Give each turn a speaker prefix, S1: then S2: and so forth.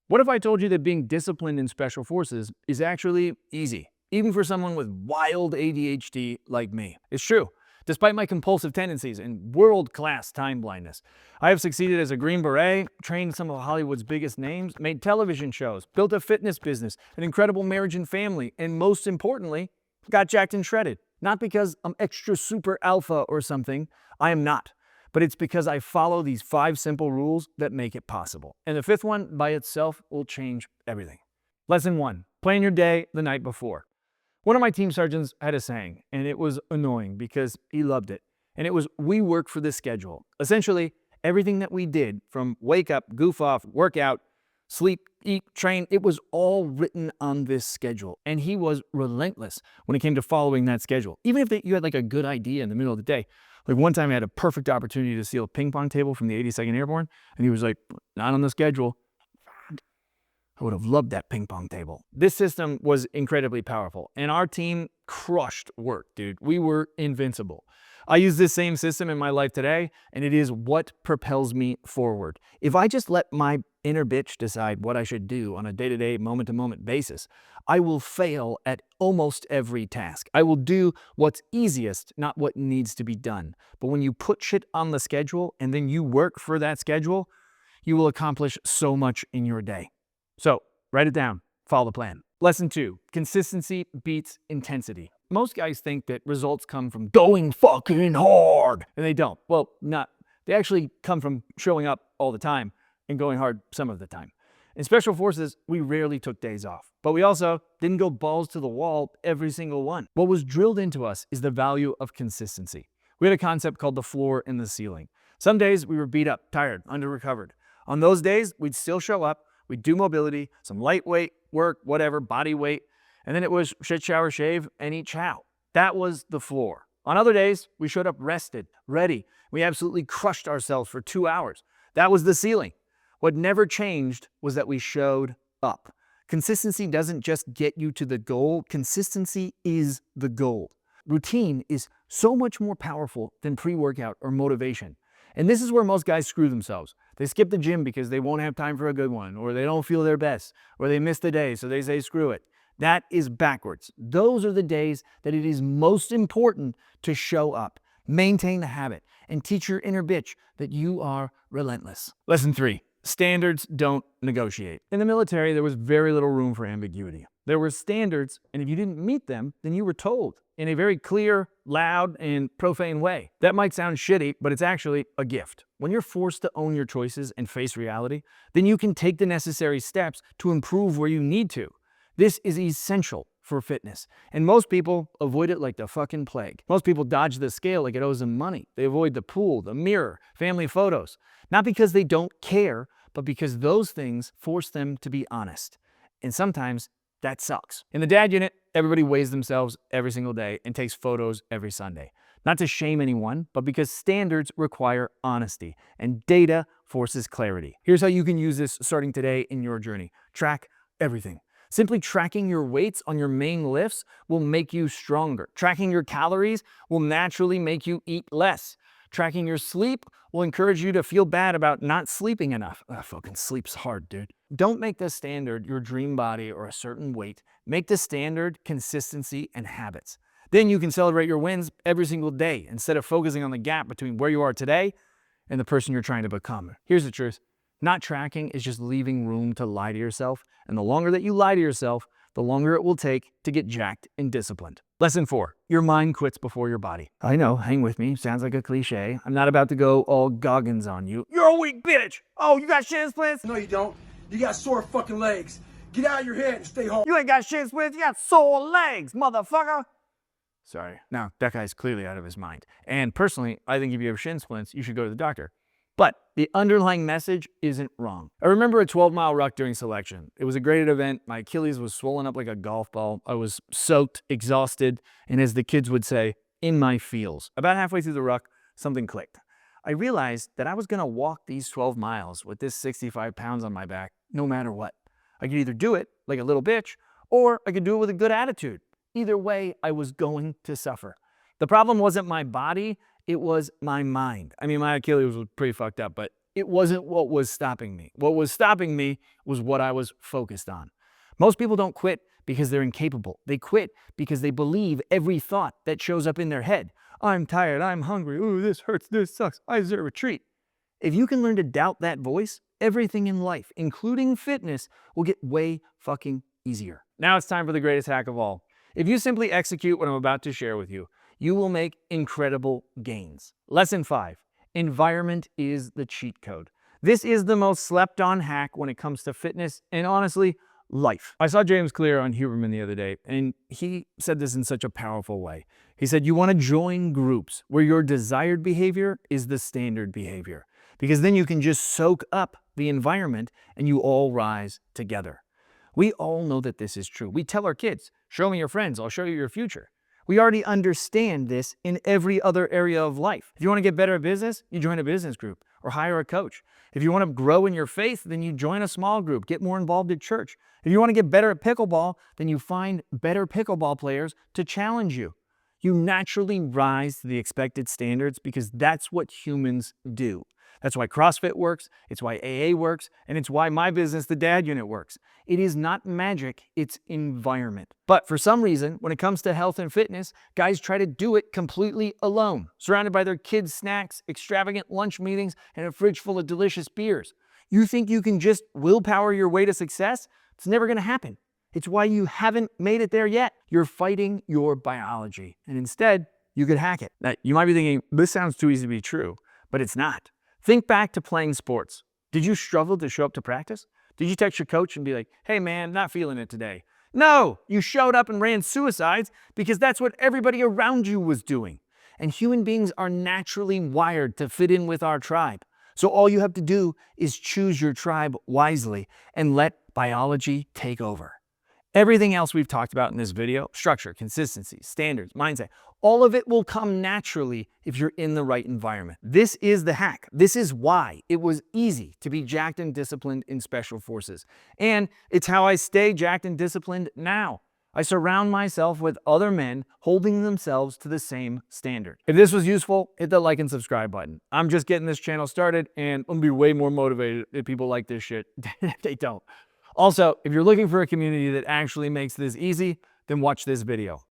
S1: What if I told you that being disciplined in special forces is actually easy, even for someone with wild ADHD like me? It's true. Despite my compulsive tendencies and world-class time blindness, I have succeeded as a Green Beret, trained some of Hollywood's biggest names, made television shows, built a fitness business, an incredible marriage and family, and most importantly, got jacked and shredded. Not because I'm extra super alpha or something, I am not. But it's because I follow these 5 simple rules that make it possible. And the 5th one by itself will change everything. Lesson 1, plan your day the night before. One of my team sergeants had a saying, and it was annoying because he loved it. And it was, we work for the schedule. Essentially, everything that we did, from wake up, goof off, workout, sleep, eat, train, it was all written on this schedule. And he was relentless when it came to following that schedule. Even if you had like a good idea in the middle of the day. Like one time I had a perfect opportunity to steal a ping pong table from the 82nd Airborne, and he was like, not on the schedule. I would have loved that ping pong table. This system was incredibly powerful, and our team crushed work, dude. We were invincible. I use this same system in my life today, and it is what propels me forward. If I just let my inner bitch decide what I should do on a day-to-day, moment-to-moment basis, I will fail at almost every task. I will do what's easiest, not what needs to be done. But when you put shit on the schedule and then you work for that schedule, you will accomplish so much in your day. So, write it down. Follow the plan. Lesson 2, consistency beats intensity. Most guys think that results come from going fucking hard, and they don't. Well, not. They actually come from showing up all the time and going hard some of the time. In Special Forces, we rarely took days off, but we also didn't go balls to the wall every single one. What was drilled into us is the value of consistency. We had a concept called the floor and the ceiling. Some days we were beat up, tired, under-recovered. On those days, we'd still show up, we'd do mobility, some lightweight work, whatever, body weight, and then it was shit, shower, shave, and eat chow. That was the floor. On other days, we showed up rested, ready. We absolutely crushed ourselves for 2 hours. That was the ceiling. What never changed was that we showed up. Consistency doesn't just get you to the goal. Consistency is the goal. Routine is so much more powerful than pre-workout or motivation. And this is where most guys screw themselves. They skip the gym because they won't have time for a good one, or they don't feel their best, or they miss the day, so they say screw it. That is backwards. Those are the days that it is most important to show up, maintain the habit, and teach your inner bitch that you are relentless. Lesson 3, standards don't negotiate. In the military, there was very little room for ambiguity. There were standards, and if you didn't meet them, then you were told in a very clear, loud, and profane way. That might sound shitty, but it's actually a gift. When you're forced to own your choices and face reality, then you can take the necessary steps to improve where you need to. This is essential for fitness, and most people avoid it like the fucking plague. Most people dodge the scale like it owes them money. They avoid the pool, the mirror, family photos. Not because they don't care, but because those things force them to be honest. And sometimes that sucks. In the dad unit, everybody weighs themselves every single day and takes photos every Sunday. Not to shame anyone, but because standards require honesty and data forces clarity. Here's how you can use this starting today in your journey. Track everything. Simply tracking your weights on your main lifts will make you stronger. Tracking your calories will naturally make you eat less. Tracking your sleep will encourage you to feel bad about not sleeping enough. Fucking sleep's hard, dude. Don't make the standard your dream body or a certain weight. Make the standard consistency and habits. Then you can celebrate your wins every single day instead of focusing on the gap between where you are today and the person you're trying to become. Here's the truth. Not tracking is just leaving room to lie to yourself. And the longer that you lie to yourself, the longer it will take to get jacked and disciplined. Lesson 4, your mind quits before your body. I know, hang with me, sounds like a cliche. I'm not about to go all Goggins on you. You're a weak bitch! Oh, you got shin splints?
S2: No, you don't. You got sore fucking legs. Get out of your head and stay home.
S1: You ain't got shin splints, you got sore legs, motherfucker! Sorry. Now, that guy's clearly out of his mind. And personally, I think if you have shin splints, you should go to the doctor. But the underlying message isn't wrong. I remember a 12-mile ruck during selection. It was a great event. My Achilles was swollen up like a golf ball. I was soaked, exhausted, and as the kids would say, in my feels. About halfway through the ruck, something clicked. I realized that I was gonna walk these 12 miles with this 65 pounds on my back, no matter what. I could either do it like a little bitch, or I could do it with a good attitude. Either way, I was going to suffer. The problem wasn't my body, it was my mind. I mean, my Achilles was pretty fucked up, but it wasn't what was stopping me. What was stopping me was what I was focused on. Most people don't quit because they're incapable. They quit because they believe every thought that shows up in their head. I'm tired, I'm hungry, ooh, this hurts, this sucks, I deserve a treat. If you can learn to doubt that voice, everything in life, including fitness, will get way fucking easier. Now it's time for the greatest hack of all. If you simply execute what I'm about to share with you, you will make incredible gains. Lesson 5. Environment is the cheat code. This is the most slept on hack when it comes to fitness and honestly, life. I saw James Clear on Huberman the other day, and he said this in such a powerful way. He said, you want to join groups where your desired behavior is the standard behavior, because then you can just soak up the environment and you all rise together. We all know that this is true. We tell our kids, show me your friends, I'll show you your future. We already understand this in every other area of life. If you want to get better at business, you join a business group or hire a coach. If you want to grow in your faith, then you join a small group, get more involved at church. If you want to get better at pickleball, then you find better pickleball players to challenge you. You naturally rise to the expected standards because that's what humans do. That's why CrossFit works, it's why AA works, and it's why my business, the Dad Unit, works. It is not magic, it's environment. But for some reason, when it comes to health and fitness, guys try to do it completely alone, surrounded by their kids' snacks, extravagant lunch meetings, and a fridge full of delicious beers. You think you can just willpower your way to success? It's never gonna happen. It's why you haven't made it there yet. You're fighting your biology, and instead, you could hack it. Now, you might be thinking, this sounds too easy to be true, but it's not. Think back to playing sports. Did you struggle to show up to practice? Did you text your coach and be like, hey man, not feeling it today? No, you showed up and ran suicides because that's what everybody around you was doing. And human beings are naturally wired to fit in with our tribe. So all you have to do is choose your tribe wisely and let biology take over. Everything else we've talked about in this video, structure, consistency, standards, mindset, all of it will come naturally if you're in the right environment. This is the hack. This is why it was easy to be jacked and disciplined in Special Forces. And it's how I stay jacked and disciplined now. I surround myself with other men holding themselves to the same standard. If this was useful, hit the like and subscribe button. I'm just getting this channel started and I'm gonna be way more motivated if people like this shit than if they don't. Also, if you're looking for a community that actually makes this easy, then watch this video.